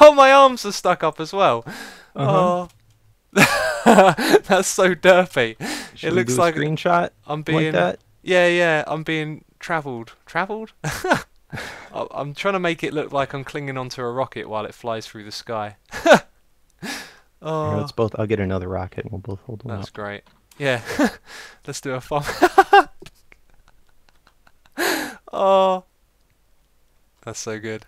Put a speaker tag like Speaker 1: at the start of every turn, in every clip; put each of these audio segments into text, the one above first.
Speaker 1: Oh, my arms are stuck up as well.
Speaker 2: Uh-huh.
Speaker 1: Oh, that's so derpy. It
Speaker 2: Should we
Speaker 1: looks
Speaker 2: do a
Speaker 1: like
Speaker 2: screenshot
Speaker 1: I'm
Speaker 2: like
Speaker 1: being,
Speaker 2: that?
Speaker 1: yeah, I'm being travelled. Travelled? I'm trying to make it look like I'm clinging onto a rocket while it flies through the sky.
Speaker 2: Here,
Speaker 1: Oh,
Speaker 2: let's both. I'll get another rocket and we'll both hold one
Speaker 1: that's
Speaker 2: up.
Speaker 1: great. Yeah, let's do a fun. Oh, that's so good.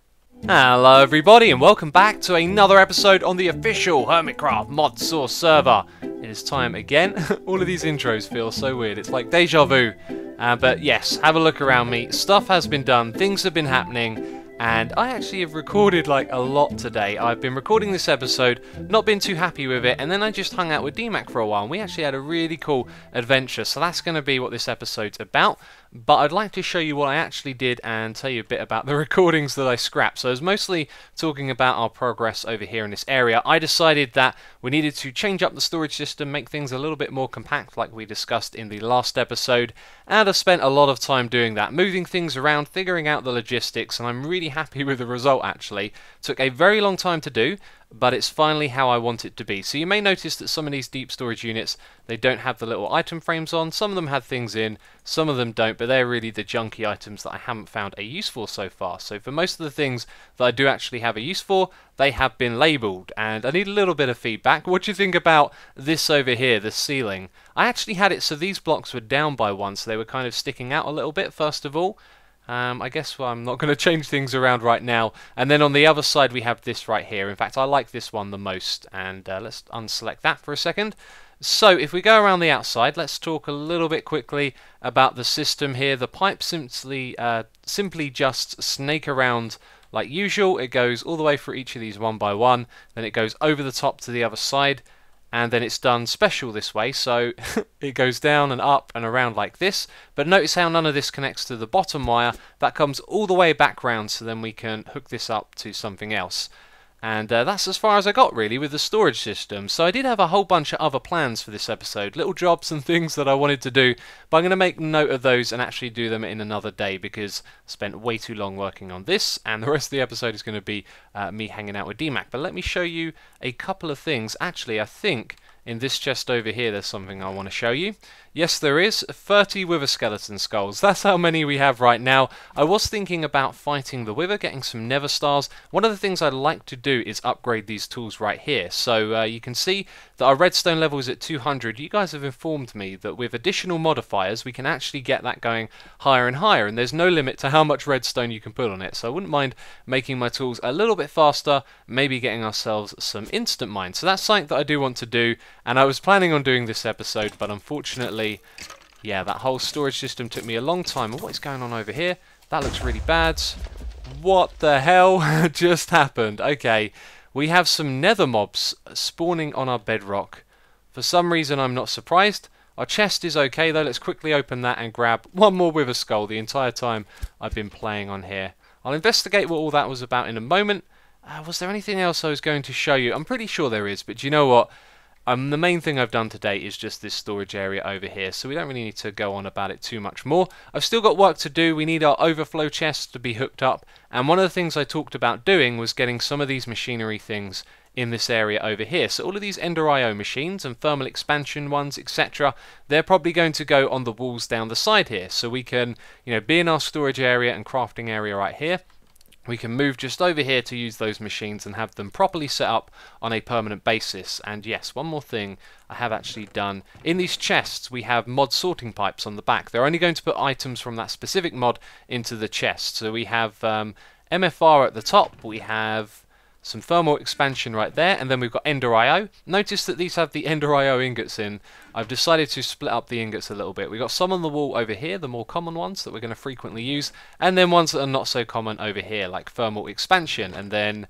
Speaker 1: Hello everybody and welcome back to another episode on the official Hermitcraft Modsauce server. It is time again. All of these intros feel so weird, it's like deja vu. But yes, have a look around me. Stuff has been done, things have been happening, and I actually have recorded like a lot today. I've been recording this episode, not been too happy with it, and then I just hung out with DMAC for a while and we actually had a really cool adventure. So that's going to be what this episode's about. But I'd like to show you what I actually did and tell you a bit about the recordings that I scrapped. So I was mostly talking about our progress over here in this area. I decided that we needed to change up the storage system, make things a little bit more compact like we discussed in the last episode. And I've spent a lot of time doing that, moving things around, figuring out the logistics, and I'm really happy with the result actually. Took a very long time to do, but it's finally how I want it to be. So you may notice that some of these deep storage units, they don't have the little item frames on. Some of them have things in, some of them don't, but they're really the junky items that I haven't found a use for so far. So for most of the things that I do actually have a use for, they have been labelled, and I need a little bit of feedback. What do you think about this over here, the ceiling? I actually had it so these blocks were down by one, so they were kind of sticking out a little bit first of all. I guess I'm not going to change things around right now. And then on the other side we have this right here. In fact, I like this one the most. And let's unselect that for a second. So if we go around the outside, let's talk a little bit quickly about the system here. The pipe simply just snake around like usual. It goes all the way through each of these one by one. Then it goes over the top to the other side. And then it's done special this way, so it goes down and up and around like this. But notice how none of this connects to the bottom wire. That comes all the way back round, so then we can hook this up to something else. And that's as far as I got really with the storage system. So I did have a whole bunch of other plans for this episode, little jobs and things that I wanted to do, but I'm going to make note of those and actually do them in another day because I spent way too long working on this, and the rest of the episode is going to be me hanging out with DMAC. But let me show you a couple of things. Actually, I think in this chest over here there's something I want to show you. Yes, there is 30 wither skeleton skulls. That's how many we have right now. I was thinking about fighting the wither, getting some nether stars. One of the things I'd like to do is upgrade these tools right here. So you can see that our redstone level is at 200. You guys have informed me that with additional modifiers we can actually get that going higher and higher, and there's no limit to how much redstone you can put on it. So I wouldn't mind making my tools a little bit faster, maybe getting ourselves some instant mine. So that's something that I do want to do, and I was planning on doing this episode, but unfortunately, yeah, that whole storage system took me a long time. What is going on over here? That looks really bad. What the hell just happened? Okay, we have some nether mobs spawning on our bedrock. For some reason, I'm not surprised. Our chest is okay though. Let's quickly open that and grab one more wither skull the entire time I've been playing on here. I'll investigate what all that was about in a moment. Was there anything else I was going to show you? I'm pretty sure there is, but do you know what? The main thing I've done today is just this storage area over here, so we don't really need to go on about it too much more. I've still got work to do. We need our overflow chests to be hooked up, and one of the things I talked about doing was getting some of these machinery things in this area over here. So all of these Ender IO machines and thermal expansion ones, etc., they're probably going to go on the walls down the side here, so we can, be in our storage area and crafting area right here. We can move just over here to use those machines and have them properly set up on a permanent basis. And yes, one more thing I have actually done. In these chests we have mod sorting pipes on the back. They're only going to put items from that specific mod into the chest. So we have MFR at the top, we have some thermal expansion right there, and then we've got Ender IO. Notice that these have the Ender IO ingots in. I've decided to split up the ingots a little bit. We've got some on the wall over here, the more common ones that we're going to frequently use, and then ones that are not so common over here, like thermal expansion. And then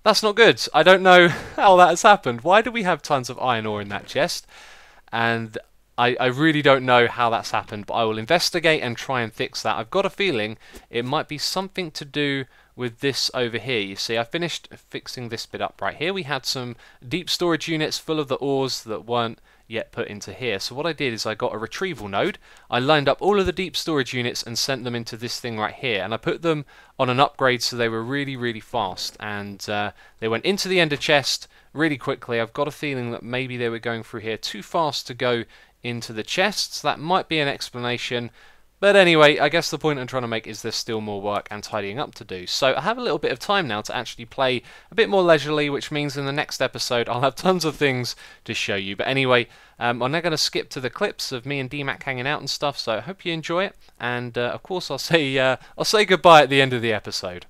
Speaker 1: that's not good. I don't know how that has happened. Why do we have tons of iron ore in that chest? And I really don't know how that's happened, but I will investigate and try and fix that. I've got a feeling it might be something to do with this over here. You see, I finished fixing this bit up right here. We had some deep storage units full of the ores that weren't yet put into here. So what I did is I got a retrieval node, I lined up all of the deep storage units and sent them into this thing right here, and I put them on an upgrade so they were really, really fast, and they went into the ender chest really quickly. I've got a feeling that maybe they were going through here too fast to go into the chests. That might be an explanation. But anyway, I guess the point I'm trying to make is there's still more work and tidying up to do. So I have a little bit of time now to actually play a bit more leisurely, which means in the next episode I'll have tons of things to show you. But anyway, I'm now going to skip to the clips of me and DMAC hanging out and stuff, so I hope you enjoy it. And of course I'll say goodbye at the end of the episode.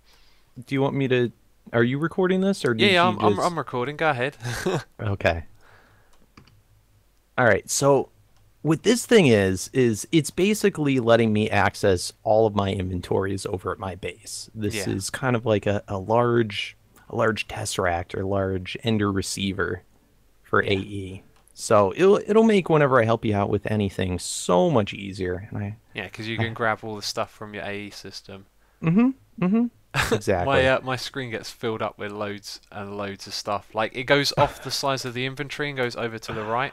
Speaker 2: Do you want me to... Are you recording this, or did
Speaker 1: Yeah,
Speaker 2: you
Speaker 1: I'm recording. Go ahead.
Speaker 2: Okay. All right, so... what this thing is it's basically letting me access all of my inventories over at my base. This is kind of like a large tesseract or large ender receiver for AE. So it'll make whenever I help you out with anything so much easier. And
Speaker 1: because you can grab all the stuff from your AE system.
Speaker 2: Exactly.
Speaker 1: My screen gets filled up with loads and loads of stuff. Like, it goes off the size of the inventory and goes over to the right.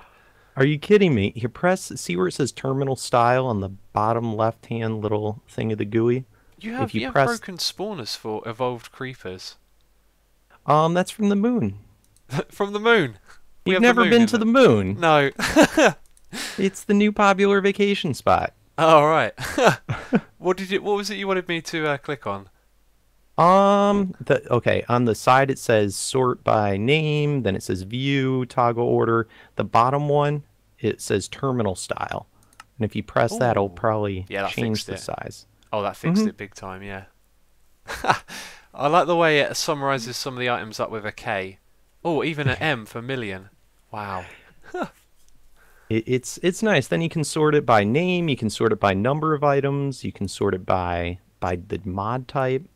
Speaker 2: Are you kidding me? You see where it says terminal style on the bottom left-hand little thing of the GUI?
Speaker 1: You have broken spawners for evolved creepers.
Speaker 2: That's from the moon.
Speaker 1: From the moon?
Speaker 2: You've never been to the moon?
Speaker 1: No.
Speaker 2: It's the new popular vacation spot.
Speaker 1: Oh, right. What was it you wanted me to click on?
Speaker 2: Okay, on the side it says sort by name, then it says view, toggle order. The bottom one, it says terminal style. And if you press that, it'll probably change the size.
Speaker 1: Oh, that fixed it big time, yeah. I like the way it summarizes some of the items up with a K. Oh, even an M for million. Wow.
Speaker 2: It's nice. Then you can sort it by name, you can sort it by number of items, you can sort it by the mod type.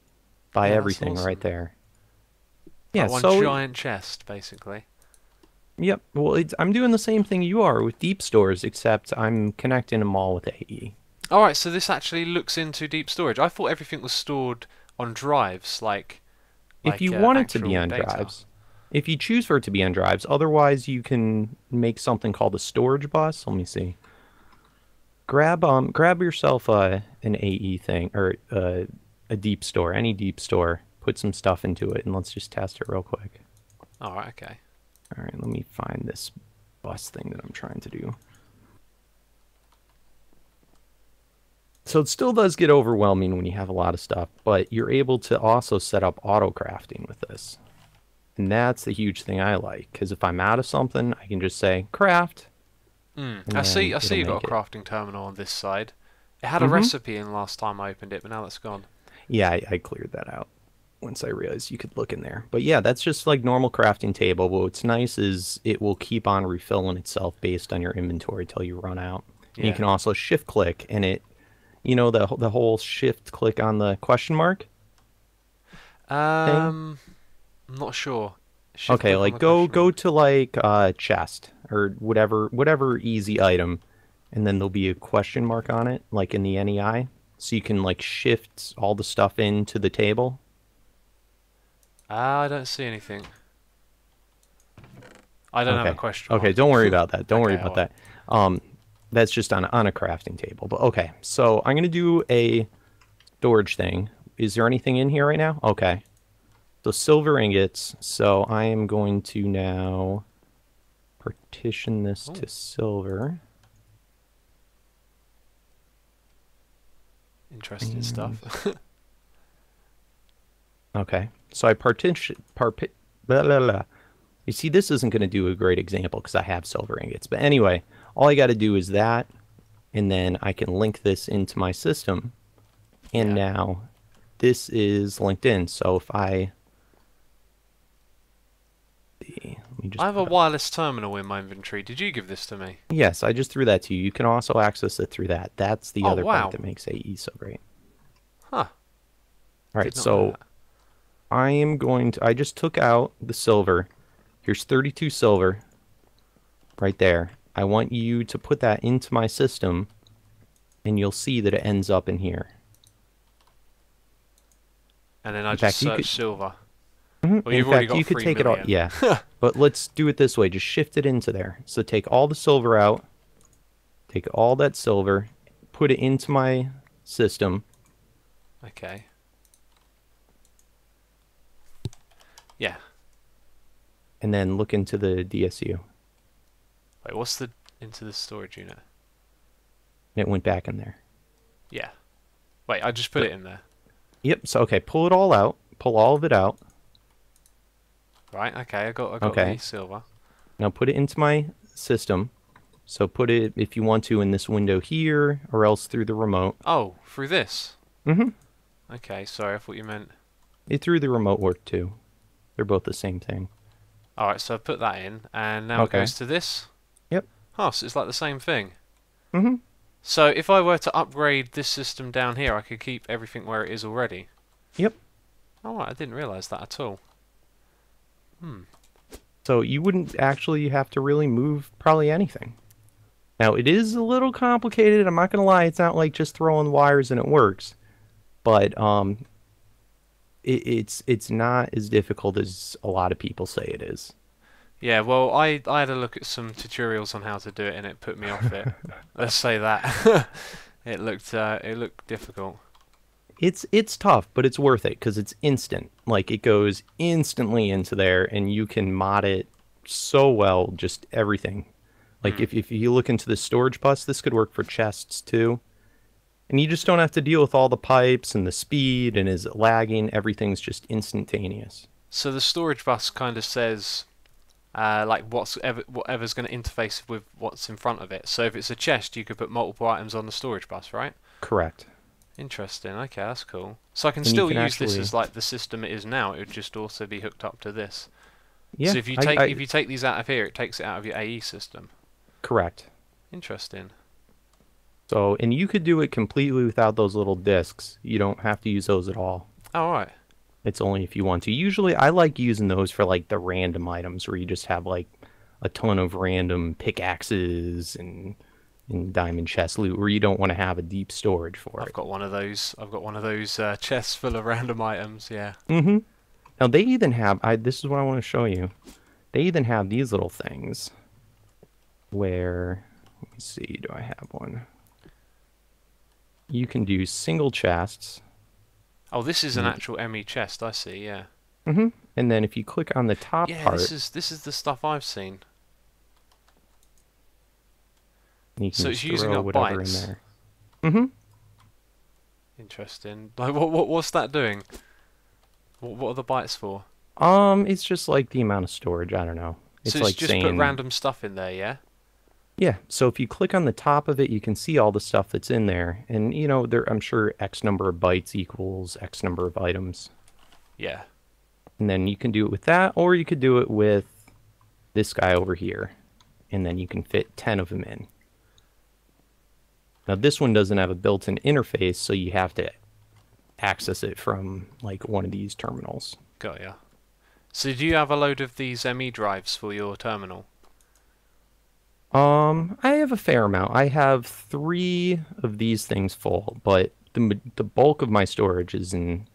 Speaker 2: By everything right there. Yeah,
Speaker 1: like one giant chest, basically.
Speaker 2: Yep. Well, I'm doing the same thing you are with deep stores, except I'm connecting them all with AE.
Speaker 1: All right, so this actually looks into deep storage. I thought everything was stored on drives, like
Speaker 2: if you want it to be on drives. If you choose for it to be on drives, otherwise you can make something called a storage bus. Let me see. Grab yourself an AE thing or a deep store, any deep store, put some stuff into it, and let's just test it real quick.
Speaker 1: Alright, okay.
Speaker 2: Alright, let me find this bus thing that I'm trying to do. So it still does get overwhelming when you have a lot of stuff, but you're able to also set up auto crafting with this. And that's the huge thing I like, because if I'm out of something, I can just say, craft.
Speaker 1: I see you got a crafting terminal on this side. It had a recipe in last time I opened it, but now that's gone.
Speaker 2: Yeah, I cleared that out once I realized you could look in there. But yeah, that's just like normal crafting table. But what's nice is it will keep on refilling itself based on your inventory till you run out. Yeah. And you can also shift click, and it, you know, the whole shift click on the question mark thing?
Speaker 1: I'm not sure.
Speaker 2: Okay, like go to like chest or whatever easy item, and then there'll be a question mark on it, like in the NEI. So you can like shift all the stuff into the table.
Speaker 1: I don't see anything. I don't have a question mark.
Speaker 2: Okay, don't worry about that. Don't worry about that. That's just on a crafting table. But okay, so I'm gonna do a storage thing. Is there anything in here right now? Okay. So silver ingots. So I am going to now partition this to silver.
Speaker 1: Interesting stuff.
Speaker 2: Okay, so I blah, blah, blah. You see, this isn't going to do a great example because I have silver ingots. But anyway, all I got to do is that, and then I can link this into my system. And now this is linked in. So if I
Speaker 1: I have a wireless terminal in my inventory. Did you give this to me?
Speaker 2: Yes, I just threw that to you. You can also access it through that. That's the other part that makes AE so great.
Speaker 1: Huh.
Speaker 2: All right, so I just took out the silver. Here's 32 silver right there. I want you to put that into my system, and you'll see that it ends up in here.
Speaker 1: And then I just search silver. Well,
Speaker 2: In
Speaker 1: you've already
Speaker 2: fact,
Speaker 1: got
Speaker 2: you could
Speaker 1: 3
Speaker 2: take it all.
Speaker 1: million.
Speaker 2: Yeah, but let's do it this way. Just shift it into there. So take all the silver out. Take all that silver, put it into my system.
Speaker 1: Okay. Yeah.
Speaker 2: And then look into the DSU.
Speaker 1: Wait, what's the into the storage unit?
Speaker 2: And it went back in there.
Speaker 1: Yeah. Wait, I just put it in there.
Speaker 2: Yep. So okay, pull it all out. Pull all of it out.
Speaker 1: Right. Okay. I got
Speaker 2: Okay.
Speaker 1: the silver.
Speaker 2: Now put it into my system. So put it, if you want to, in this window here, or else through the remote.
Speaker 1: Oh, through this.
Speaker 2: Mm-hmm.
Speaker 1: Okay. Sorry, I thought you meant.
Speaker 2: It through the remote work too. They're both the same thing.
Speaker 1: All right. So I put that in, and now
Speaker 2: Okay.
Speaker 1: it goes to this.
Speaker 2: Yep.
Speaker 1: Oh, so it's like the same thing.
Speaker 2: Mm-hmm.
Speaker 1: So if I were to upgrade this system down here, I could keep everything where it is already.
Speaker 2: Yep.
Speaker 1: Oh, right, I didn't realise that at all.
Speaker 2: So you wouldn't actually have to really move probably anything. Now it is a little complicated. I'm not gonna lie. It's not like just throwing wires and it works, but it's not as difficult as a lot of people say it is.
Speaker 1: Yeah, well, I had a look at some tutorials on how to do it, and it put me off it. Let's say that. It looked difficult.
Speaker 2: It's tough, but it's worth it because it's instant. Like it goes instantly into there, and you can mod it so well, just everything. Like if you look into the storage bus, this could work for chests too. And you just don't have to deal with all the pipes and the speed and is it lagging. Everything's just instantaneous.
Speaker 1: So the storage bus kind of says, like whatever's going to interface with what's in front of it. So if it's a chest, you could put multiple items on the storage bus, right?
Speaker 2: Correct.
Speaker 1: Interesting. Okay, that's cool. So I can
Speaker 2: And you
Speaker 1: still
Speaker 2: can
Speaker 1: use this
Speaker 2: actually-
Speaker 1: as like the system it is now. It would just also be hooked up to this.
Speaker 2: Yeah.
Speaker 1: So if you take these out of here, it takes it out of your AE system.
Speaker 2: Correct.
Speaker 1: Interesting.
Speaker 2: So, and you could do it completely without those little discs. You don't have to use those at all.
Speaker 1: Oh, right.
Speaker 2: It's only if you want to. Usually, I like using those for like the random items where you just have like a ton of random pickaxes and diamond chest loot where you don't want to have a deep storage for
Speaker 1: I've
Speaker 2: it.
Speaker 1: got one of those. I've got one of those chests full of random items. Yeah.
Speaker 2: Mm-hmm. Now they even have. This is what I want to show you. They even have these little things where. Let me see. Do I have one? You can do single chests.
Speaker 1: Oh, this is an actual ME chest. I see. Yeah.
Speaker 2: Mm-hmm. And then if you click on the top
Speaker 1: Yeah.
Speaker 2: part,
Speaker 1: This is the stuff I've seen.
Speaker 2: you can
Speaker 1: So it's
Speaker 2: just
Speaker 1: using
Speaker 2: throw
Speaker 1: up
Speaker 2: whatever
Speaker 1: bytes.
Speaker 2: in there. Mm-hmm.
Speaker 1: Interesting. Like what's that doing? What are the bytes for?
Speaker 2: It's just like the amount of storage. I don't know. It's
Speaker 1: So it's
Speaker 2: like
Speaker 1: just
Speaker 2: saying,
Speaker 1: put random stuff in there, yeah?
Speaker 2: yeah. So if you click on the top of it, you can see all the stuff that's in there, and you know, I'm sure X number of bytes equals X number of items,
Speaker 1: Yeah.
Speaker 2: and then you can do it with that, or you could do it with this guy over here, and then you can fit 10 of them in. Now this one doesn't have a built-in interface, so you have to access it from like one of these terminals.
Speaker 1: Got ya. So do you have a load of these ME drives for your terminal?
Speaker 2: I have a fair amount. I have 3 of these things full, but the bulk of my storage is in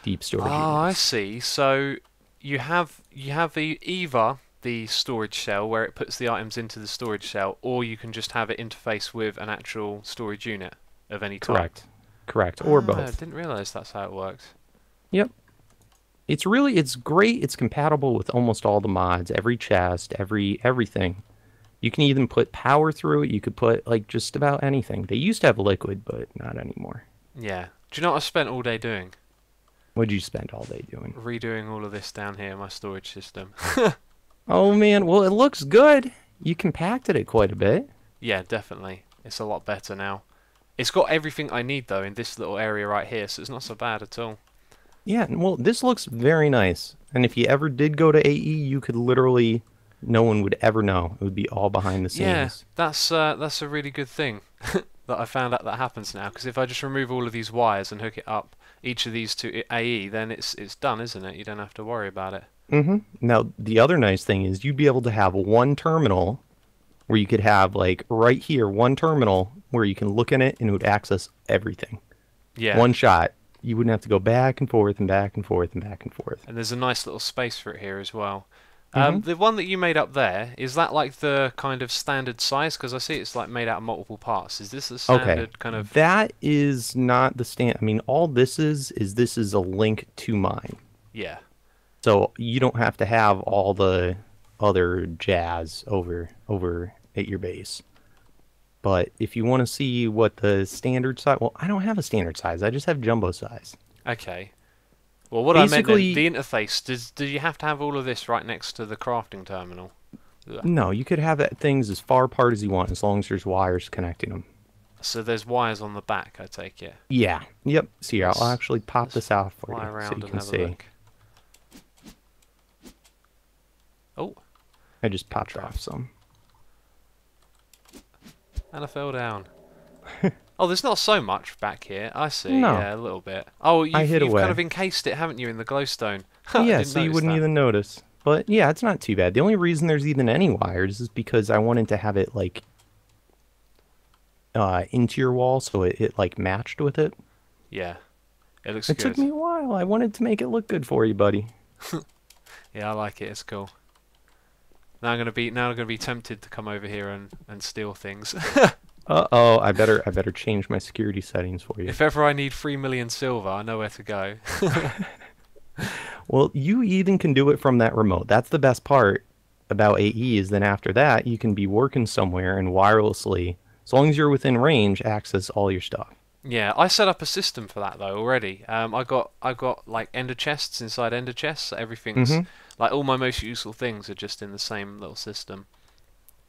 Speaker 2: deep storage.
Speaker 1: Oh, I
Speaker 2: units.
Speaker 1: see. So you have either the storage shell where it puts the items into the storage shell, or you can just have it interface with an actual storage unit of any type.
Speaker 2: Correct, or
Speaker 1: I
Speaker 2: both.
Speaker 1: didn't realise that's how it works.
Speaker 2: Yep. It's great. It's compatible with almost all the mods, every chest, everything. You can even put power through it. You could put like just about anything. They used to have liquid, but not anymore.
Speaker 1: Yeah. Do you know what I spent all day doing?
Speaker 2: What'd you spend all day doing?
Speaker 1: Redoing all of this down here, my storage system.
Speaker 2: Oh man, well it looks good. You compacted it quite a bit.
Speaker 1: Yeah, definitely. It's a lot better now. It's got everything I need though in this little area right here, so it's not so bad at all.
Speaker 2: Yeah, well this looks very nice. And if you ever did go to AE, you could literally, no one would ever know. It would be all behind the scenes.
Speaker 1: Yeah, that's a really good thing that I found out that happens now. Because if I just remove all of these wires and hook it up each of these to AE, then it's done, isn't it? You don't have to worry about it.
Speaker 2: Mm-hmm. Now, the other nice thing is you'd be able to have one terminal where you could have, like, right here, one terminal where you can look in it and it would access everything.
Speaker 1: Yeah.
Speaker 2: One shot. you wouldn't have to go back and forth and back and forth and back and forth.
Speaker 1: And there's a nice little space for it here as well.
Speaker 2: Mm-hmm.
Speaker 1: The one that you made up there, is that like the kind of standard size? Because I see it's like made out of multiple parts. Is this the standard kind of...
Speaker 2: That is not the stand. I mean, all this is a link to mine.
Speaker 1: Yeah.
Speaker 2: So you don't have to have all the other jazz over at your base. But if you want to see what the standard size... Well, I don't have a standard size. I just have jumbo size.
Speaker 1: Okay. Well, what
Speaker 2: Basically,
Speaker 1: I meant then, the interface, do you have to have all of this right next to the crafting terminal? Ugh.
Speaker 2: No, you could have things as far apart as you want, as long as there's wires connecting them.
Speaker 1: So there's wires on the back, I take it?
Speaker 2: Yeah. Yep. See, I'll actually pop this out for you
Speaker 1: Fly
Speaker 2: so
Speaker 1: around
Speaker 2: you
Speaker 1: and
Speaker 2: can
Speaker 1: have a
Speaker 2: see.
Speaker 1: look. Oh.
Speaker 2: I just popped off some.
Speaker 1: And I fell down. Oh, there's not so much back here. I see.
Speaker 2: No.
Speaker 1: Yeah, a little bit. Oh, you've
Speaker 2: away.
Speaker 1: kind of encased it, haven't you, in the glowstone?
Speaker 2: Yeah, so you wouldn't even notice. But yeah, it's not too bad. The only reason there's even any wires is because I wanted to have it like into your wall, so it like matched with it.
Speaker 1: Yeah, it looks
Speaker 2: It
Speaker 1: good.
Speaker 2: took me a while. I wanted to make it look good for you, buddy.
Speaker 1: Yeah, I like it. It's cool. Now I'm gonna be tempted to come over here and steal things.
Speaker 2: Uh-oh, I better change my security settings for you.
Speaker 1: If ever I need 3 million silver, I know where to go.
Speaker 2: Well, you even can do it from that remote. That's the best part about AE is then after that, you can be working somewhere and wirelessly, as long as you're within range, access all your stuff.
Speaker 1: Yeah, I set up a system for that though already. I got like ender chests inside ender chests. So everything's like all my most useful things are just in the same little system.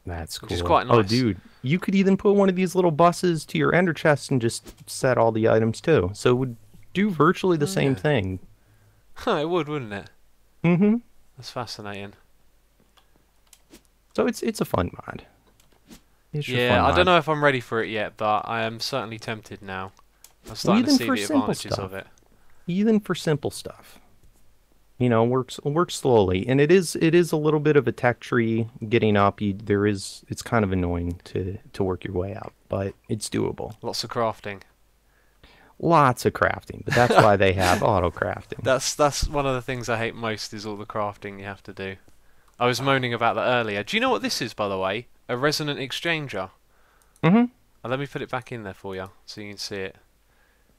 Speaker 2: That's cool.
Speaker 1: Which is quite nice.
Speaker 2: Oh, dude, you could even put one of these little buses to your ender chest and just set all the items too. So it would do virtually the same thing.
Speaker 1: Huh, it would, wouldn't it?
Speaker 2: Mm-hmm.
Speaker 1: That's fascinating.
Speaker 2: So it's a fun mod.
Speaker 1: Yeah, I don't know if I'm ready for it yet, but I am certainly tempted now. I'm starting to see the advantages of it.
Speaker 2: Even for simple stuff. You know, works slowly, and it is a little bit of a tech tree getting up. It's kind of annoying to work your way up, but it's doable.
Speaker 1: Lots of crafting.
Speaker 2: Lots of crafting, but that's why they have auto crafting.
Speaker 1: That's one of the things I hate most is all the crafting you have to do. I was moaning about that earlier. Do you know what this is, by the way? A resonant exchanger.
Speaker 2: Mm-hmm.
Speaker 1: Let me put it back in there for you so you can see it.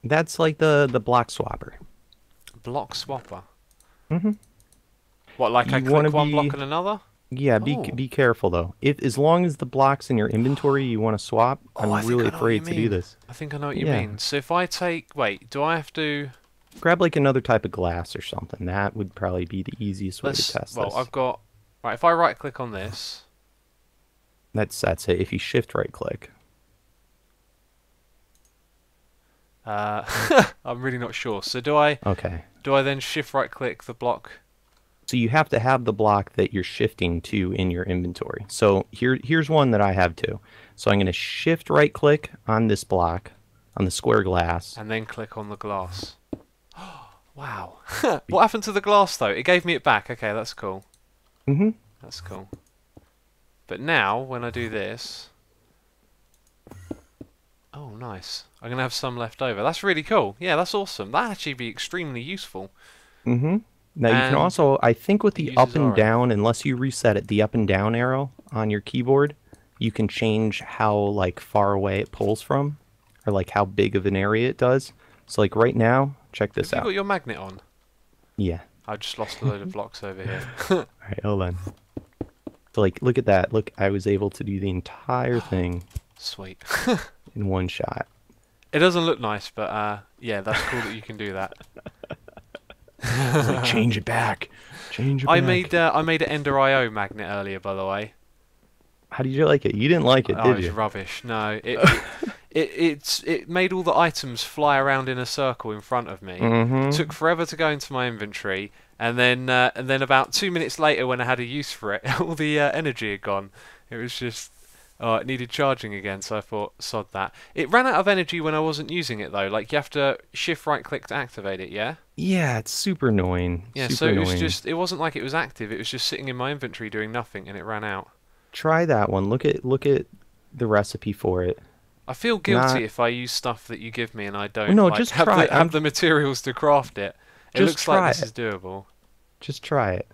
Speaker 2: That's like the block swapper.
Speaker 1: Block swapper.
Speaker 2: Mm-hmm.
Speaker 1: What, like I click one block and another?
Speaker 2: Yeah, be careful though. As long as the blocks in your inventory you want to swap, I'm really afraid to do this.
Speaker 1: I think I know what you mean. So if I take, wait, do I have to
Speaker 2: grab like another type of glass or something? That would probably be the easiest way to test this.
Speaker 1: Well, I've got right. If I right click on this,
Speaker 2: that's it. If you shift right click.
Speaker 1: I'm really not sure. So do I?
Speaker 2: Okay.
Speaker 1: Do I then shift right click the block?
Speaker 2: So you have to have the block that you're shifting to in your inventory. So here's one that I have too. So I'm going to shift right click on this block, on the square glass.
Speaker 1: And then click on the glass. Wow. What happened to the glass though? It gave me it back. Okay, that's cool.
Speaker 2: Mm-hmm.
Speaker 1: That's cool. But now, when I do this... Oh, nice. I'm going to have some left over. That's really cool. Yeah, that's awesome. That'd actually be extremely useful.
Speaker 2: Mm-hmm. Now, you can also, I think with the up and down, unless you reset it, the up and down arrow on your keyboard, you can change how, like, far away it pulls from, or, like, how big of an area it does. So, like, right now, check this out.
Speaker 1: Have you got your magnet on?
Speaker 2: Yeah.
Speaker 1: I just lost a load of blocks over here.
Speaker 2: Alright, hold on. So, like, look at that. Look, I was able to do the entire thing.
Speaker 1: Sweet.
Speaker 2: In one shot.
Speaker 1: It doesn't look nice, but, yeah, that's cool that you can do that.
Speaker 2: Like, change it back. Change it back.
Speaker 1: I made an Ender IO magnet earlier, by the way.
Speaker 2: How did you like it? You didn't like it, did you?
Speaker 1: Oh, it's rubbish. No, it made all the items fly around in a circle in front of me.
Speaker 2: Mm-hmm.
Speaker 1: It took forever to go into my inventory, and then about 2 minutes later, when I had a use for it, all the energy had gone. It was just. Oh, it needed charging again, so I thought, sod that. It ran out of energy when I wasn't using it, though. Like, you have to shift right-click to activate it, yeah?
Speaker 2: Yeah, it's super annoying.
Speaker 1: Yeah,
Speaker 2: super
Speaker 1: so it was
Speaker 2: annoying.
Speaker 1: just, it wasn't like it was active, it was just sitting in my inventory doing nothing, and it ran out.
Speaker 2: Try that one. Look at the recipe for it.
Speaker 1: I feel guilty
Speaker 2: Not...
Speaker 1: if I use stuff that you give me and I don't
Speaker 2: No,
Speaker 1: like
Speaker 2: just
Speaker 1: have
Speaker 2: try.
Speaker 1: have the materials to craft it. It
Speaker 2: Just
Speaker 1: looks like
Speaker 2: try
Speaker 1: this
Speaker 2: it.
Speaker 1: is doable.
Speaker 2: Just try it.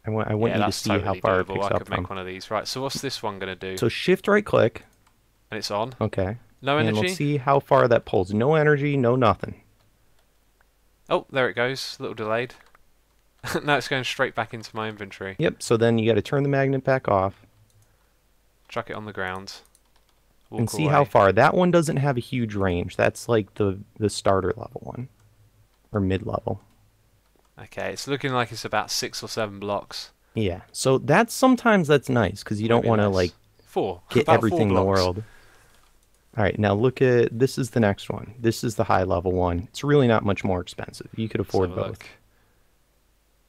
Speaker 2: I want
Speaker 1: Yeah,
Speaker 2: you to
Speaker 1: that's
Speaker 2: see how
Speaker 1: totally
Speaker 2: far it
Speaker 1: doable.
Speaker 2: picks
Speaker 1: I
Speaker 2: up
Speaker 1: could
Speaker 2: from.
Speaker 1: make one of these. Right, so what's this one going to do?
Speaker 2: So shift right click.
Speaker 1: And it's on.
Speaker 2: Okay.
Speaker 1: No
Speaker 2: And
Speaker 1: energy?
Speaker 2: let's see how far that pulls. No energy, no nothing.
Speaker 1: Oh, there it goes. A little delayed. Now it's going straight back into my inventory.
Speaker 2: Yep, so then you got to turn the magnet back off.
Speaker 1: Chuck it on the ground. Walk
Speaker 2: And see
Speaker 1: away.
Speaker 2: how far. That one doesn't have a huge range. That's like the starter level one. Or mid-level.
Speaker 1: Okay, it's looking like it's about 6 or 7 blocks.
Speaker 2: Yeah, so sometimes that's nice, because you don't want to, like,
Speaker 1: 4.
Speaker 2: get
Speaker 1: About
Speaker 2: everything
Speaker 1: 4
Speaker 2: in the
Speaker 1: blocks.
Speaker 2: world. Alright, now look at, this is the next one. This is the high level one. It's really not much more expensive. You could afford
Speaker 1: Let's have a
Speaker 2: both.
Speaker 1: look.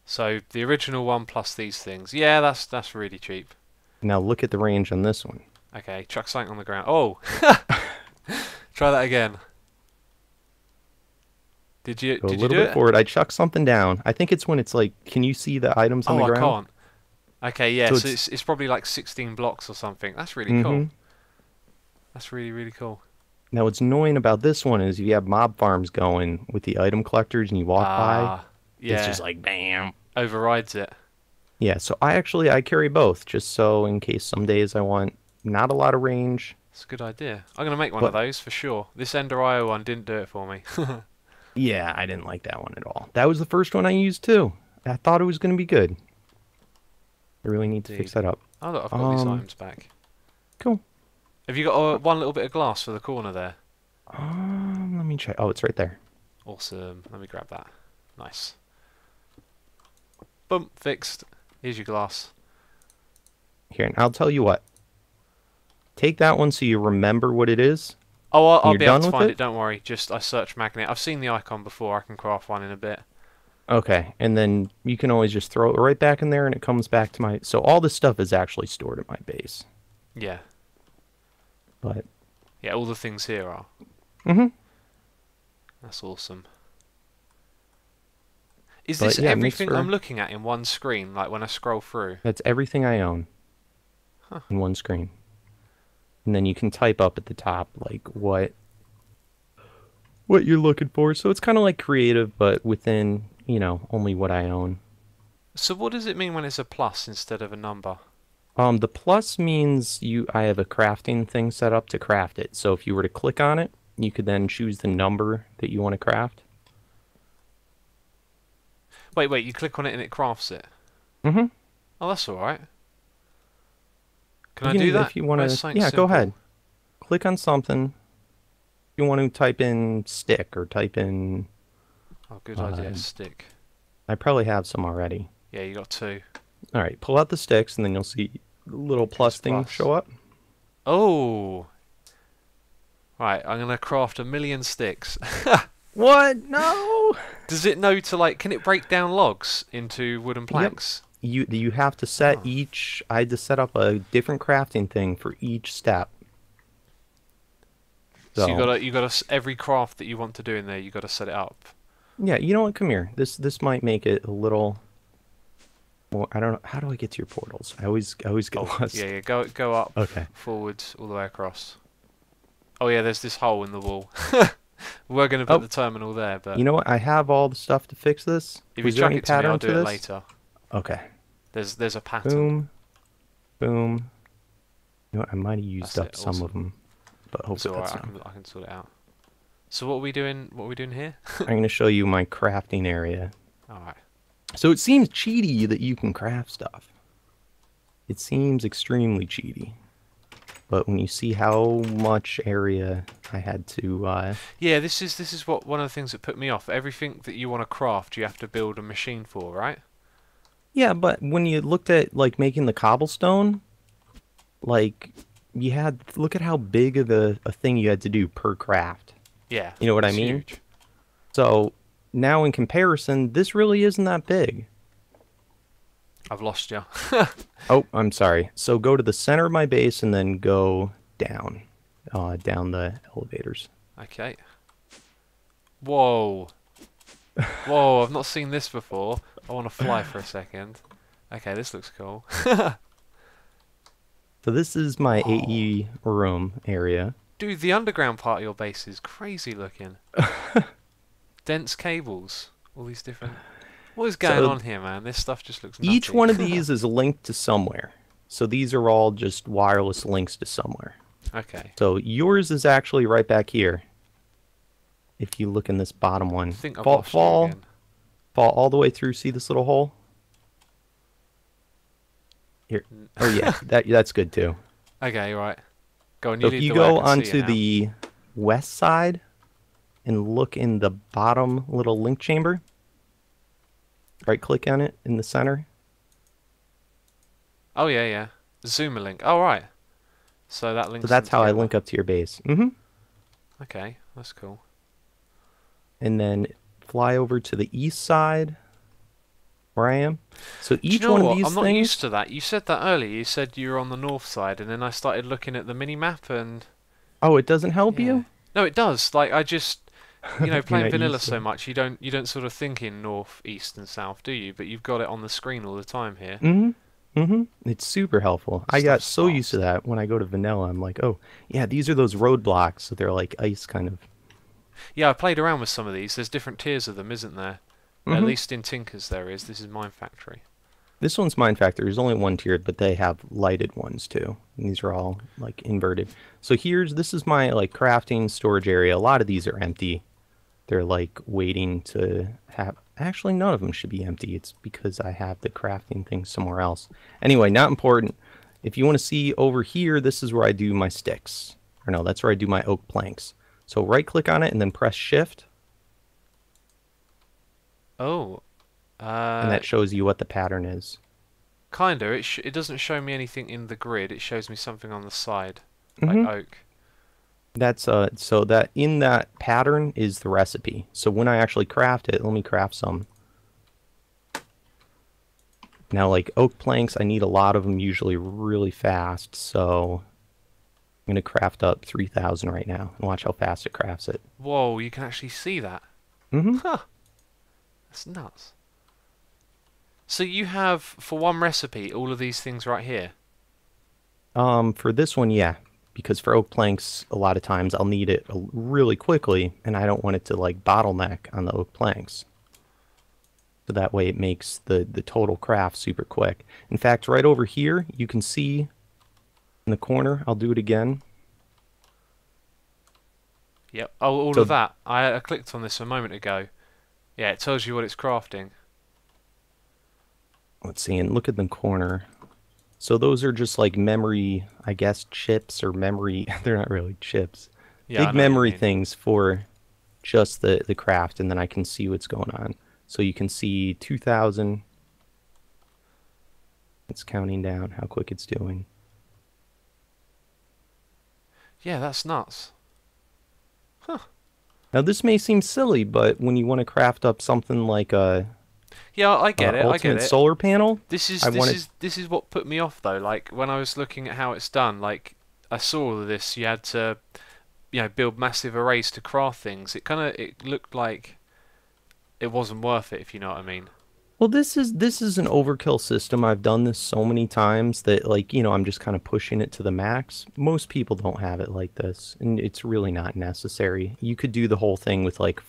Speaker 1: So the original one plus these things. Yeah, that's really cheap.
Speaker 2: Now look at the range on this one.
Speaker 1: Okay, chuck something on the ground. Oh! Try that again. Did you
Speaker 2: Go a
Speaker 1: do
Speaker 2: little bit
Speaker 1: it?
Speaker 2: forward. I chuck something down. I think it's when it's like, can you see the items on the ground?
Speaker 1: I can't. Okay, yeah,
Speaker 2: So
Speaker 1: so it's probably like 16 blocks or something. That's really cool. That's really, really cool.
Speaker 2: Now what's annoying about this one is you have mob farms going with the item collectors and you walk by.
Speaker 1: Yeah.
Speaker 2: It's just like, bam.
Speaker 1: Overrides it.
Speaker 2: Yeah, so I carry both, just so in case some days I want not a lot of range.
Speaker 1: It's a good idea. I'm going to make one of those for sure. This Ender IO one didn't do it for me.
Speaker 2: Yeah, I didn't like that one at all. That was the first one I used too. I thought it was going to be good. I really need to fix that up.
Speaker 1: Oh look, I've got these items back.
Speaker 2: Cool.
Speaker 1: Have you got one little bit of glass for the corner there?
Speaker 2: Let me check. Oh, it's right there.
Speaker 1: Awesome. Let me grab that. Nice. Boom, fixed. Here's your glass.
Speaker 2: Here, and I'll tell you what. Take that one so you remember what it is.
Speaker 1: Oh, I'll be able to
Speaker 2: with
Speaker 1: find it, don't worry. Just, I search magnet. I've seen the icon before. I can craft one in a bit.
Speaker 2: Okay, and then you can always just throw it right back in there and it comes back to my... So all this stuff is actually stored at my base.
Speaker 1: Yeah.
Speaker 2: But...
Speaker 1: Yeah, all the things here are. That's awesome. Is this everything I'm looking at in one screen, like when I scroll through?
Speaker 2: That's everything I own in one screen. And then you can type up at the top, like, what you're looking for. So it's kind of like creative, but within, you know, only what I own.
Speaker 1: So what does it mean when it's a plus instead of a number?
Speaker 2: The plus means I have a crafting thing set up to craft it. So if you were to click on it, you could then choose the number that you want to craft.
Speaker 1: Wait, you click on it and it crafts it?
Speaker 2: Oh,
Speaker 1: that's alright. Can I do that?
Speaker 2: If you want to, yeah, go ahead. Click on something. If you want to type in stick or type in...
Speaker 1: Oh, good idea, stick.
Speaker 2: I probably have some already.
Speaker 1: Yeah, you got 2.
Speaker 2: Alright, pull out the sticks and then you'll see the little plus thing show up.
Speaker 1: Oh! Right, I'm going to craft 1,000,000 sticks.
Speaker 2: What? No!
Speaker 1: Does it know to, like, can it break down logs into wooden planks?
Speaker 2: Yep. You have to set each... I had to set up a different crafting thing for each step.
Speaker 1: So you gotta every craft that you want to do in there, you gotta set it up.
Speaker 2: Yeah, you know what? Come here. This might make it a little... Well, I don't know. How do I get to your portals? I always get lost.
Speaker 1: Yeah, go up,
Speaker 2: okay,
Speaker 1: forwards, all the way across. Oh yeah, there's this hole in the wall. We're gonna put the terminal there, but
Speaker 2: you know what? I have all the stuff to fix this.
Speaker 1: If you chuck it to me, I'll do it later.
Speaker 2: Okay.
Speaker 1: There's a pattern.
Speaker 2: Boom, boom. You know what? I might have used up some of them, but hopefully that's not.
Speaker 1: I can sort it out. So what are we doing? What are we doing here?
Speaker 2: I'm going to show you my crafting area.
Speaker 1: All right.
Speaker 2: So it seems cheaty that you can craft stuff. It seems extremely cheaty. But when you see how much area I had to...
Speaker 1: Yeah, this is what one of the things that put me off. Everything that you want to craft, you have to build a machine for, right?
Speaker 2: Yeah, but when you looked at, like, making the cobblestone, like, you had... Look at how big of a thing you had to do per craft.
Speaker 1: Yeah.
Speaker 2: You know what I mean?
Speaker 1: Huge.
Speaker 2: So, now in comparison, this really isn't that big.
Speaker 1: I've lost you.
Speaker 2: Oh, I'm sorry. So go to the center of my base and then go down. Down the elevators.
Speaker 1: Okay. Whoa. Whoa, I've not seen this before. I want to fly for a second. Okay, this looks cool.
Speaker 2: So this is my AE room area.
Speaker 1: Dude, the underground part of your base is crazy looking. Dense cables. All these different... What is going on here, man? This stuff just looks nutty.
Speaker 2: Each one of these is linked to somewhere. So these are all just wireless links to somewhere.
Speaker 1: Okay.
Speaker 2: So yours is actually right back here. If you look in this bottom one.
Speaker 1: I think I've
Speaker 2: fall all the way through. See this little hole? Here. Oh yeah, that's good too.
Speaker 1: Okay, right. Go on,
Speaker 2: so if you go onto the west side and look in the bottom little link chamber, right click on it in the center.
Speaker 1: Oh yeah, yeah. Zoomer link. Oh right. So that links.
Speaker 2: So that's how I link up to your base.
Speaker 1: Okay, that's cool.
Speaker 2: And then fly over to the east side where I am. So each one of these
Speaker 1: things... I'm not used to that. You said that earlier. You said you were on the north side, and then I started looking at the mini-map and...
Speaker 2: Oh, it doesn't help you?
Speaker 1: No, it does. Like, I just... You know, playing vanilla so much, you don't sort of think in north, east, and south, do you? But you've got it on the screen all the time here.
Speaker 2: It's super helpful. I got so used to that when I go to vanilla. I'm like, oh, yeah, these are those roadblocks. So they're like ice kind of...
Speaker 1: Yeah, I played around with some of these. There's different tiers of them, isn't there? At least in Tinker's there is. This is Mine Factory.
Speaker 2: This one's Mine Factory. There's only one tiered, but they have lighted ones too. And these are all like inverted. So this is my like crafting storage area. A lot of these are empty. They're like waiting to have... Actually, none of them should be empty. It's because I have the crafting thing somewhere else. Anyway, not important. If you want to see over here, this is where I do my sticks. Or no, that's where I do my oak planks. So right click on it and then press shift.
Speaker 1: Oh.
Speaker 2: And that shows you what the pattern is.
Speaker 1: Kinda. It doesn't show me anything in the grid. It shows me something on the side. Like oak.
Speaker 2: That's so that in that pattern is the recipe. So when I actually craft it, let me craft some. Now like oak planks, I need a lot of them usually really fast, so I'm going to craft up 3,000 right now. And watch how fast it crafts it.
Speaker 1: Whoa, you can actually see that. Huh. That's nuts. So you have, for one recipe, all of these things right here?
Speaker 2: For this one, yeah. Because for oak planks, a lot of times I'll need it really quickly, and I don't want it to like bottleneck on the oak planks. So that way it makes the total craft super quick. In fact, right over here, you can see in the corner, I'll do it again.
Speaker 1: Yep. Oh, all of that. I clicked on this a moment ago. Yeah, it tells you what it's crafting.
Speaker 2: Let's see, and look at the corner. So those are just like memory, I guess, chips or memory. They're not really chips. Yeah, big memory things for just the craft, and then I can see what's going on. So you can see 2,000. It's counting down how quick it's doing.
Speaker 1: Yeah, that's nuts. Huh.
Speaker 2: Now this may seem silly, but when you want to craft up something like a
Speaker 1: I get it.
Speaker 2: ultimate solar panel,
Speaker 1: this is what put me off though. Like when I was looking at how it's done, like I saw all of this. You had to, build massive arrays to craft things. It looked like it wasn't worth it, if you know what I mean.
Speaker 2: Well, this is an overkill system. I've done this so many times that I'm just kind of pushing it to the max. Most people don't have it like this, and it's really not necessary. You could do the whole thing with like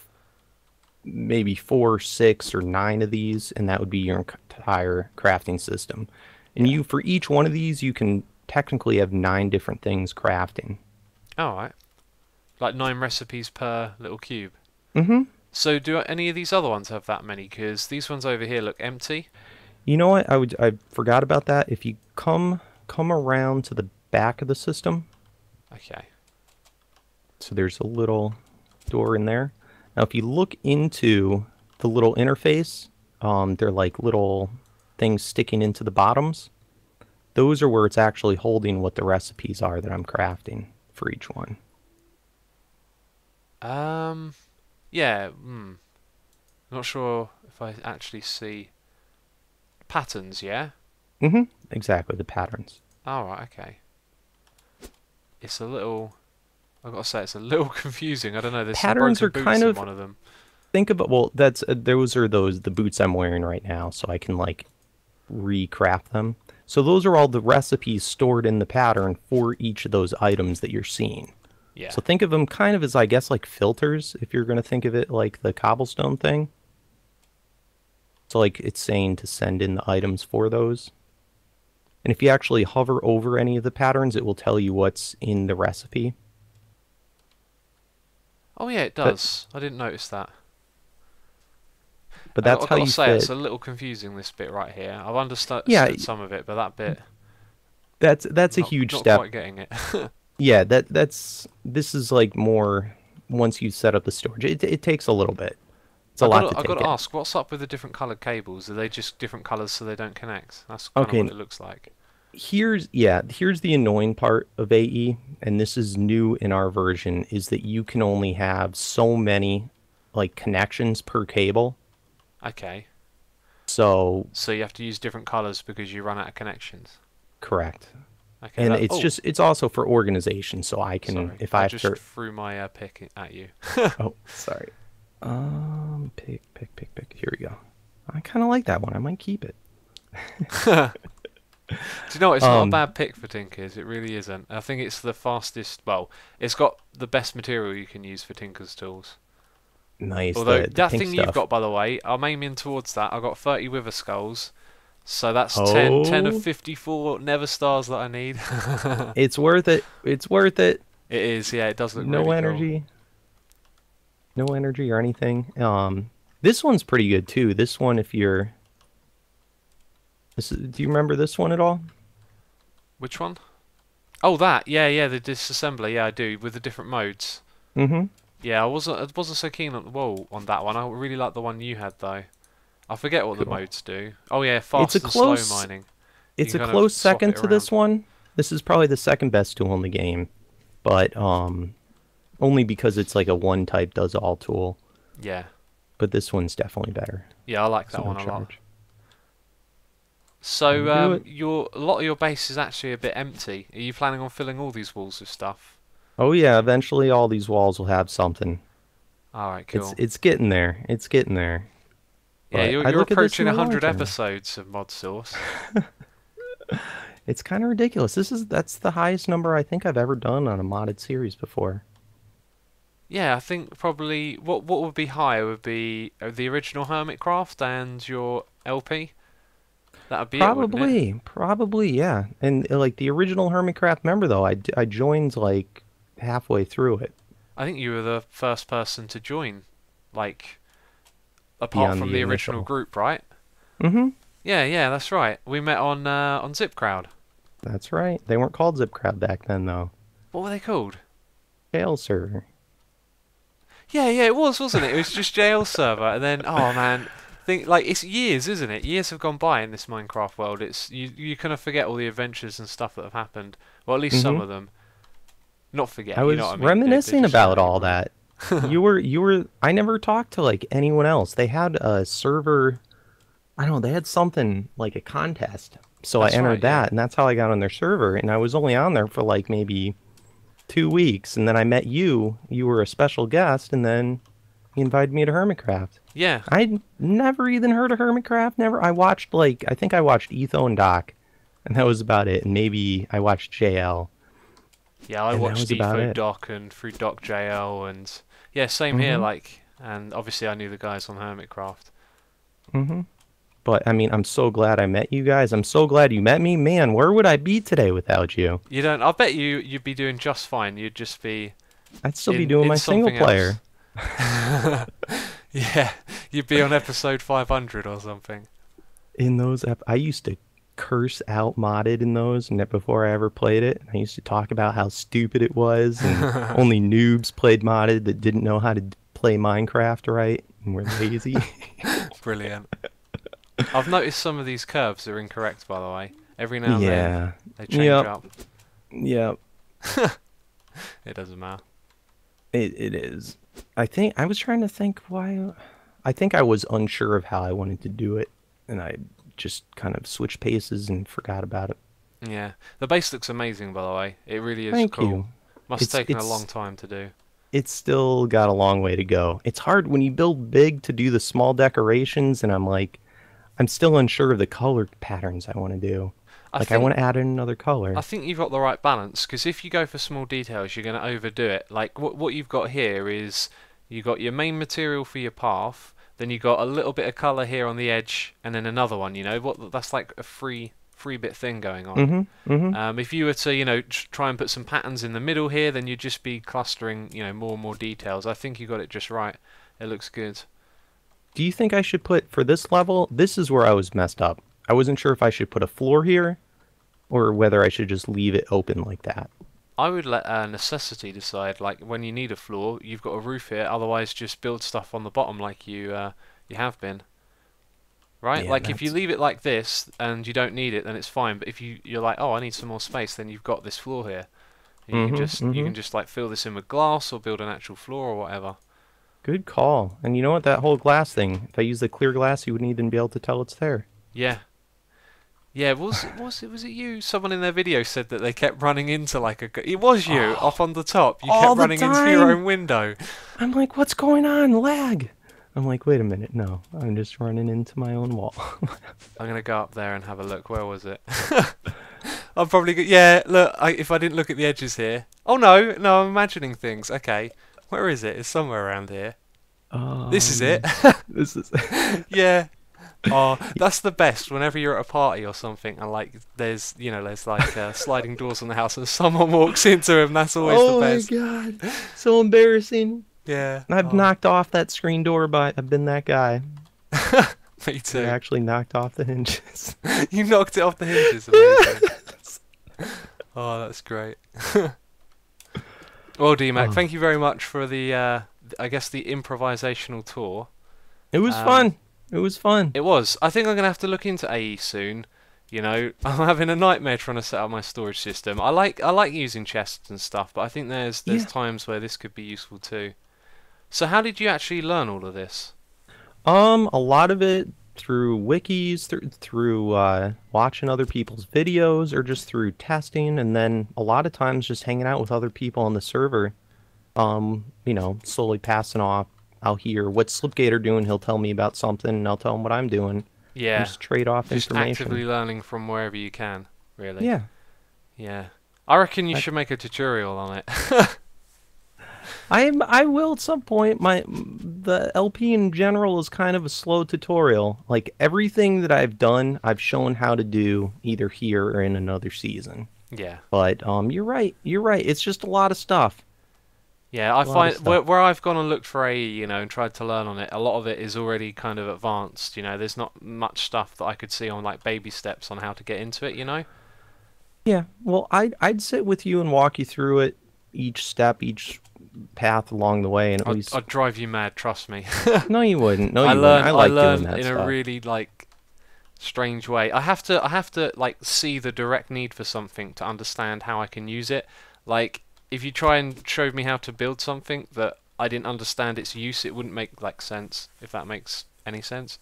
Speaker 2: maybe 4, 6, or 9 of these, and that would be your entire crafting system. And for each one of these, you can technically have 9 different things crafting.
Speaker 1: Oh, right. Like 9 recipes per little cube. So do any of these other ones have that many? Because these ones over here look empty.
Speaker 2: You know what? I forgot about that. If you come around to the back of the system.
Speaker 1: Okay.
Speaker 2: So there's a little door in there. Now if you look into the little interface, they're like little things sticking into the bottoms. Those are where it's actually holding what the recipes are that I'm crafting for each one.
Speaker 1: Yeah, not sure if I actually see patterns, yeah?
Speaker 2: Exactly, the patterns.
Speaker 1: Oh, right, okay. It's a little... I've got to say, it's a little confusing. I don't know, there's
Speaker 2: patterns
Speaker 1: some
Speaker 2: are
Speaker 1: broken
Speaker 2: kind
Speaker 1: boots
Speaker 2: of...
Speaker 1: in one of them.
Speaker 2: Think about... Well, those are the boots I'm wearing right now, so I can, like, recraft them. So those are all the recipes stored in the pattern for each of those items that you're seeing.
Speaker 1: Yeah.
Speaker 2: So think of them kind of as, I guess, like filters, if you're going to think of it like the cobblestone thing. So like it's saying to send in the items for those. And if you actually hover over any of the patterns, it will tell you what's in the recipe.
Speaker 1: Oh yeah, it does. I didn't notice that.
Speaker 2: But that's how you fit.
Speaker 1: It's a little confusing, this bit right here. I've understood some of it, but that bit...
Speaker 2: That's a huge
Speaker 1: not
Speaker 2: step.
Speaker 1: Not quite getting it.
Speaker 2: Yeah, this is like more once you set up the storage. It takes a little bit. It's a lot to take
Speaker 1: I've got to
Speaker 2: in.
Speaker 1: ask, what's up with the different coloured cables? Are they just different colours so they don't connect? That's kind of what it looks like.
Speaker 2: Here's the annoying part of AE, and this is new in our version, is that you can only have so many like connections per cable.
Speaker 1: Okay.
Speaker 2: So
Speaker 1: you have to use different colours because you run out of connections.
Speaker 2: Correct.
Speaker 1: Okay,
Speaker 2: and it's also for organization, so I can
Speaker 1: sorry,
Speaker 2: if I
Speaker 1: just threw my pick at you.
Speaker 2: Oh, sorry. Pick. Here we go. I kind of like that one. I might keep it.
Speaker 1: Do you know what? It's not a bad pick for Tinkers. It really isn't. I think it's the fastest. Well, it's got the best material you can use for Tinker's tools.
Speaker 2: Nice.
Speaker 1: Although that thing you've got, by the way, I'm aiming towards that. I've got 30 wither skulls, so that's 10 of 54 Nether stars that I need.
Speaker 2: It's worth it. It's worth it.
Speaker 1: It is. Yeah, it does look
Speaker 2: no
Speaker 1: really
Speaker 2: energy.
Speaker 1: Cool.
Speaker 2: No energy or anything. This one's pretty good too. This one, if you're do you remember this one at all?
Speaker 1: Which one? Oh, that. Yeah, the disassembler. Yeah, I do, with the different modes.
Speaker 2: Mm-hmm.
Speaker 1: Yeah, I wasn't so keen on that one. I really like the one you had though. I forget what the modes do. Oh yeah, fast and slow mining.
Speaker 2: It's a close second to this one. This is probably the second best tool in the game, but only because it's like a one type does all tool.
Speaker 1: Yeah.
Speaker 2: But this one's definitely better.
Speaker 1: Yeah, I like that one a lot. So a lot of your base is actually a bit empty. Are you planning on filling all these walls with stuff?
Speaker 2: Oh yeah, eventually all these walls will have something.
Speaker 1: All right, cool.
Speaker 2: It's getting there. It's getting there.
Speaker 1: Yeah, you're approaching 100 episodes of Modsauce.
Speaker 2: It's kind of ridiculous. That's the highest number I think I've ever done on a modded series before.
Speaker 1: Yeah, I think probably what would be higher would be the original Hermitcraft and your LP. That would be
Speaker 2: Probably, yeah. And like the original Hermitcraft, remember though, I joined like halfway through it.
Speaker 1: I think you were the first person to join, like apart from the original group, right?
Speaker 2: Mm-hmm.
Speaker 1: Yeah, that's right. We met on ZipCrowd.
Speaker 2: That's right. They weren't called ZipCrowd back then, though.
Speaker 1: What were they called?
Speaker 2: Jail server.
Speaker 1: Yeah, it was, wasn't it? It was just jail server, and then oh man, it's years, isn't it? Years have gone by in this Minecraft world. It's you kind of forget all the adventures and stuff that have happened. Well, at least some of them. Not forget.
Speaker 2: I was reminiscing about all that. You were. I never talked to like anyone else. They had a server. I don't know. They had something like a contest. So I entered that, and that's how I got on their server. And I was only on there for like maybe 2 weeks, and then I met you. You were a special guest, and then you invited me to Hermitcraft.
Speaker 1: Yeah.
Speaker 2: I'd never even heard of Hermitcraft. Never. I watched I think I watched Etho and Doc, and that was about it. And maybe I watched JL.
Speaker 1: Yeah, I watched Etho, Doc, and through Doc JL, and yeah, same here. And obviously I knew the guys on Hermitcraft.
Speaker 2: Mm-hmm. But, I mean, I'm so glad I met you guys. I'm so glad you met me. Man, where would I be today without you?
Speaker 1: You don't... I bet you'd be doing just fine. You'd just be...
Speaker 2: I'd still be doing my single player.
Speaker 1: Yeah, you'd be on episode 500 or something.
Speaker 2: In those... I used to curse out modded in those before I ever played it. I used to talk about how stupid it was, and only noobs played modded that didn't know how to play Minecraft right and were lazy.
Speaker 1: Brilliant. I've noticed some of these curves are incorrect, by the way. Every now and then they change up.
Speaker 2: Yep.
Speaker 1: It doesn't matter.
Speaker 2: It is. I was trying to think why. I think I was unsure of how I wanted to do it, and I just kind of switched paces and forgot about it.
Speaker 1: Yeah. The base looks amazing, by the way. It really is
Speaker 2: Thank
Speaker 1: cool.
Speaker 2: you.
Speaker 1: Must have taken a long time to do.
Speaker 2: It's still got a long way to go. It's hard when you build big to do the small decorations, and I'm still unsure of the color patterns I want to do. Like, I want to add in another color.
Speaker 1: I think you've got the right balance, because if you go for small details, you're going to overdo it. Like, what you've got here is you got your main material for your path, then you got a little bit of colour here on the edge, and then another one, you know, that's like a free bit thing going on. If you were to, you know, try and put some patterns in the middle here, then you'd just be clustering, you know, more and more details. I think you got it just right. It looks good.
Speaker 2: Do you think I should put, for this level, this is where I was messed up. I wasn't sure if I should put a floor here, or whether I should just leave it open like that.
Speaker 1: I would let necessity decide. Like, when you need a floor, you've got a roof here. Otherwise, just build stuff on the bottom like you have been. Right?
Speaker 2: Yeah,
Speaker 1: like, if you leave it like this and you don't need it, then it's fine. But if you're like, oh, I need some more space, then you've got this floor here. You can just like fill this in with glass or build an actual floor or whatever.
Speaker 2: Good call. And you know what? That whole glass thing, if I use the clear glass, you wouldn't even be able to tell it's there.
Speaker 1: Yeah. Yeah, was it you? Someone in their video said that they kept running into like a... It was you, up on the top. You kept running into your own window.
Speaker 2: I'm like, what's going on? Lag. I'm like, wait a minute. No, I'm just running into my own wall.
Speaker 1: I'm going to go up there and have a look. Where was it? I'm probably... Yeah, look, if I didn't look at the edges here... Oh, no, I'm imagining things. Okay. Where is it? It's somewhere around here. This is it.
Speaker 2: This is...
Speaker 1: Yeah. Oh, that's the best. Whenever you're at a party or something, and like there's like sliding doors on the house, and someone walks into them. That's always the best.
Speaker 2: Oh my god, so embarrassing.
Speaker 1: Yeah,
Speaker 2: I've knocked off that screen door, but I've been that guy.
Speaker 1: Me too.
Speaker 2: I actually knocked off the hinges.
Speaker 1: You knocked it off the hinges. Amazing. Oh, that's great. Well, DMAC, thank you very much for the I guess the improvisational tour.
Speaker 2: It was fun. It was fun.
Speaker 1: It was. I think I'm going to have to look into AE soon. You know, I'm having a nightmare trying to set up my storage system. I like using chests and stuff, but I think there's times where this could be useful too. So how did you actually learn all of this?
Speaker 2: A lot of it through wikis, through watching other people's videos, or just through testing, and then a lot of times just hanging out with other people on the server. You know, slowly passing off. I'll hear what's Slipgator doing. He'll tell me about something, and I'll tell him what I'm doing.
Speaker 1: Yeah.
Speaker 2: Just trade off information.
Speaker 1: Just actively learning from wherever you can, really.
Speaker 2: Yeah.
Speaker 1: Yeah. I reckon you should make a tutorial on it.
Speaker 2: I will at some point. The LP in general is kind of a slow tutorial. Like, everything that I've done, I've shown how to do either here or in another season.
Speaker 1: Yeah.
Speaker 2: But you're right. It's just a lot of stuff.
Speaker 1: Yeah, I find where I've gone and looked for AE, you know, and tried to learn on it, a lot of it is already kind of advanced, you know. There's not much stuff that I could see on, like, baby steps on how to get into it, you know.
Speaker 2: Yeah, well, I'd sit with you and walk you through it, each step, each path along the way, and at least...
Speaker 1: I'd drive you mad, trust me.
Speaker 2: No, you wouldn't. No, you wouldn't. I like doing that
Speaker 1: in
Speaker 2: stuff.
Speaker 1: a really, like, strange way. I have to, like, see the direct need for something to understand how I can use it. Like... If you try and show me how to build something that I didn't understand its use, it wouldn't make like sense, if that makes any sense.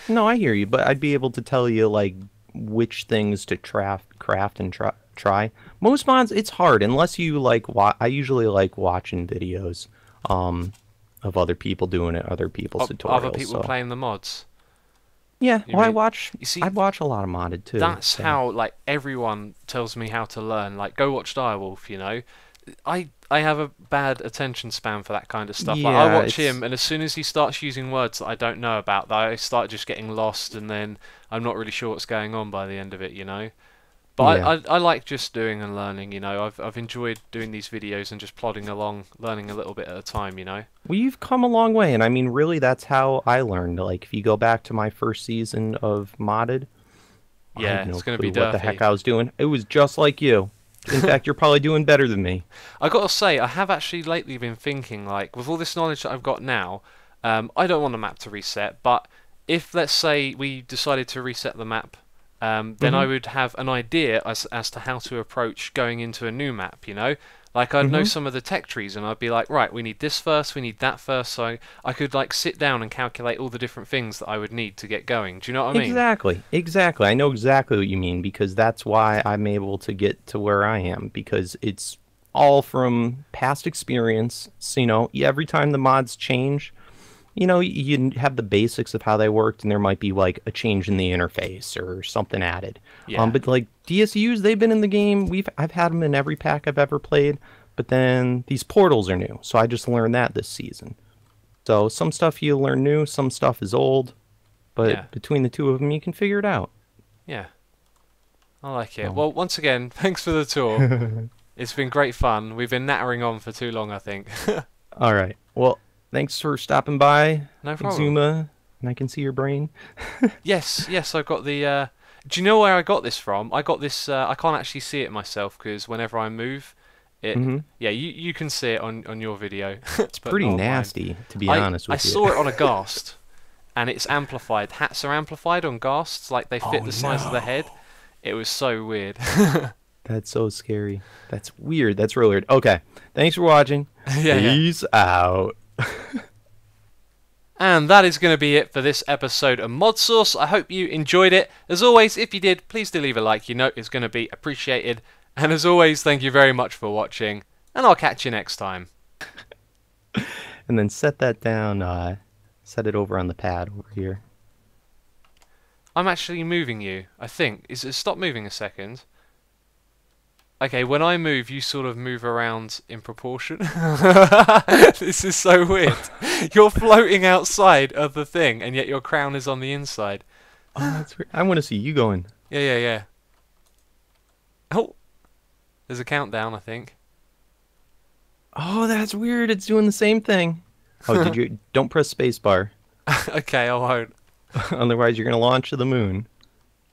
Speaker 2: No, I hear you, but I'd be able to tell you like which things to craft and try. Most mods, it's hard unless you like. I usually like watching videos of other people doing it, other people's tutorials.
Speaker 1: Other people playing the mods.
Speaker 2: Yeah, well, I watch a lot of modded too.
Speaker 1: That's how, like, everyone tells me how to learn. Like, go watch Direwolf, you know. I have a bad attention span for that kind of stuff.
Speaker 2: Yeah,
Speaker 1: like, I watch him, and as soon as he starts using words that I don't know about, I start just getting lost, and then I'm not really sure what's going on by the end of it, you know. But
Speaker 2: yeah.
Speaker 1: I like just doing and learning, you know. I've enjoyed doing these videos and just plodding along, learning a little bit at a time, you know.
Speaker 2: Well, you've come a long way, and I mean, really, that's how I learned. Like, if you go back to my first season of modded,
Speaker 1: yeah,
Speaker 2: I had no
Speaker 1: it's going to
Speaker 2: clue
Speaker 1: be
Speaker 2: what the heck I was doing. It was just like you. In fact, you're probably doing better than me.
Speaker 1: I got to say, I have actually lately been thinking, like, with all this knowledge that I've got now, I don't want a map to reset, but if, let's say, we decided to reset the map, then I would have an idea as to how to approach going into a new map, you know? Like, I'd know some of the tech trees, and I'd be like, right, we need this first, we need that first, so I could, like, sit down and calculate all the different things that I would need to get going. Do you know what I mean?
Speaker 2: Exactly. I know exactly what you mean, because that's why I'm able to get to where I am, because it's all from past experience. So, you know, every time the mods change, you know, you have the basics of how they worked, and there might be like a change in the interface or something added.
Speaker 1: Yeah.
Speaker 2: But like DSUs, they've been in the game. I've had them in every pack I've ever played. But then these portals are new, so I just learned that this season. So some stuff you learn new, some stuff is old, but between the two of them, you can figure it out.
Speaker 1: Yeah. I like it. Well, once again, thanks for the tour. It's been great fun. We've been nattering on for too long, I think.
Speaker 2: All right. Well, thanks for stopping by,
Speaker 1: No problem.
Speaker 2: Exuma, and I can see your brain.
Speaker 1: Yes, I've got the... Do you know where I got this from? I got this... I can't actually see it myself, because whenever I move... Yeah, you can see it on your video.
Speaker 2: It's pretty nasty, to be honest with you.
Speaker 1: I saw it on a ghast, and it's amplified. Hats are amplified on ghasts, like they fit the size of the head. It was so weird.
Speaker 2: That's so scary. That's weird. That's real weird. Okay, thanks for watching. Peace out.
Speaker 1: And that is going to be it for this episode of Modsauce. I hope you enjoyed it. As always, if you did, please do leave a like. You know it's going to be appreciated. And as always, thank you very much for watching, and I'll catch you next time.
Speaker 2: And then set that down, set it over on the pad over here.
Speaker 1: I'm actually moving you, I think. Stop moving a second. Okay, when I move, you sort of move around in proportion. This is so weird. You're floating outside of the thing, and yet your crown is on the inside.
Speaker 2: Oh, that's weird. I want to see you going.
Speaker 1: Yeah. Oh! There's a countdown, I think.
Speaker 2: Oh, that's weird. It's doing the same thing. Oh, don't press spacebar.
Speaker 1: Okay, I won't.
Speaker 2: Otherwise, you're going to launch to the moon.